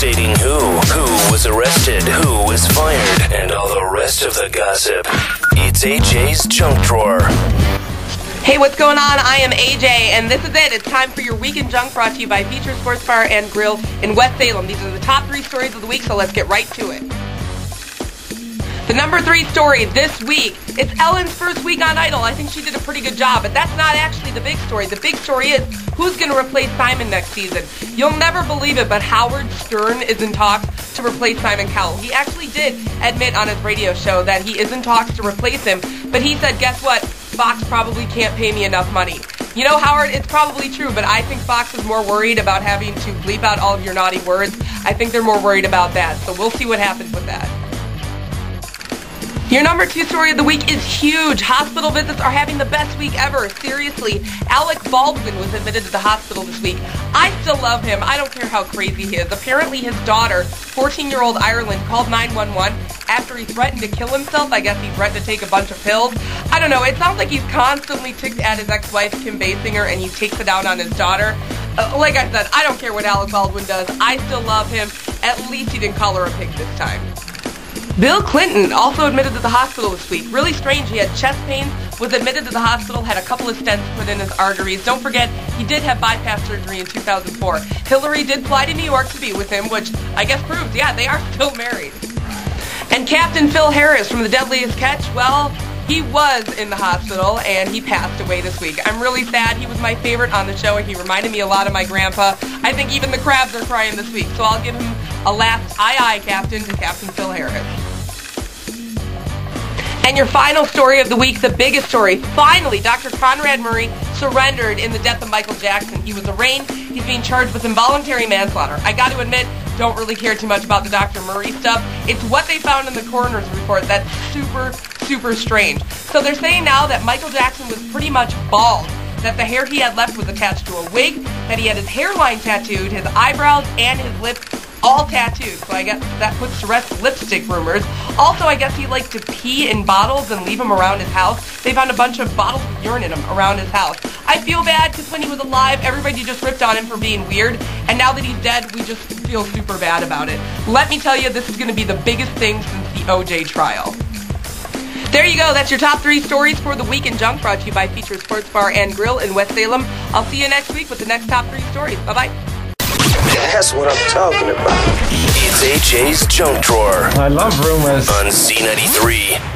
stating who was arrested, who was fired, and all the rest of the gossip. It's AJ's Junk Drawer. Hey, what's going on? I am AJ, and this is it. It's time for your Weekend Junk, brought to you by Feature Sports Bar and Grill in West Salem. These are the top 3 stories of the week, so let's get right to it. The number 3 story this week, it's Ellen's first week on Idol. I think she did a pretty good job, but that's not actually the big story. The big story is who's going to replace Simon next season. You'll never believe it, but Howard Stern is in talks to replace Simon Cowell. He actually did admit on his radio show that he is in talks to replace him, but he said, guess what? Fox probably can't pay me enough money. You know, Howard, it's probably true, but I think Fox is more worried about having to bleep out all of your naughty words. I think they're more worried about that, so we'll see what happens with that. Your number 2 story of the week is huge. Hospital visits are having the best week ever. Seriously, Alec Baldwin was admitted to the hospital this week. I still love him. I don't care how crazy he is. Apparently his daughter, 14-year-old Ireland, called 911 after he threatened to kill himself. I guess he threatened to take a bunch of pills. I don't know. It sounds like he's constantly ticked at his ex-wife, Kim Basinger, and he takes it out on his daughter. Like I said, I don't care what Alec Baldwin does. I still love him. At least he didn't call her a pig this time. Bill Clinton also admitted to the hospital this week. Really strange. He had chest pain, was admitted to the hospital, had a couple of stents put in his arteries. Don't forget, he did have bypass surgery in 2004. Hillary did fly to New York to be with him, which I guess proves, yeah, they are still married. And Captain Phil Harris from The Deadliest Catch, well, he was in the hospital and he passed away this week. I'm really sad. He was my favorite on the show and he reminded me a lot of my grandpa. I think even the crabs are crying this week, so I'll give him a last aye Captain to Captain Phil Harris. And your final story of the week, the biggest story. Finally, Dr. Conrad Murray surrendered in the death of Michael Jackson. He was arraigned. He's being charged with involuntary manslaughter. I got to admit, don't really care too much about the Dr. Murray stuff. It's what they found in the coroner's report that's super strange. So they're saying now that Michael Jackson was pretty much bald, that the hair he had left was attached to a wig, that he had his hairline tattooed, his eyebrows, and his lips all tattooed. So I guess that puts to rest lipstick rumors. Also, I guess he liked to pee in bottles and leave them around his house. They found a bunch of bottles with urine in them around his house. I feel bad because when he was alive, everybody just ripped on him for being weird. And now that he's dead, we just feel super bad about it. Let me tell you, this is going to be the biggest thing since the OJ trial. There you go. That's your top 3 stories for the Week in Junk, brought to you by Feature Sports Bar and Grill in West Salem. I'll see you next week with the next top 3 stories. Bye-bye. That's what I'm talking about. It's AJ's Junk Drawer. I love rumors. On C93.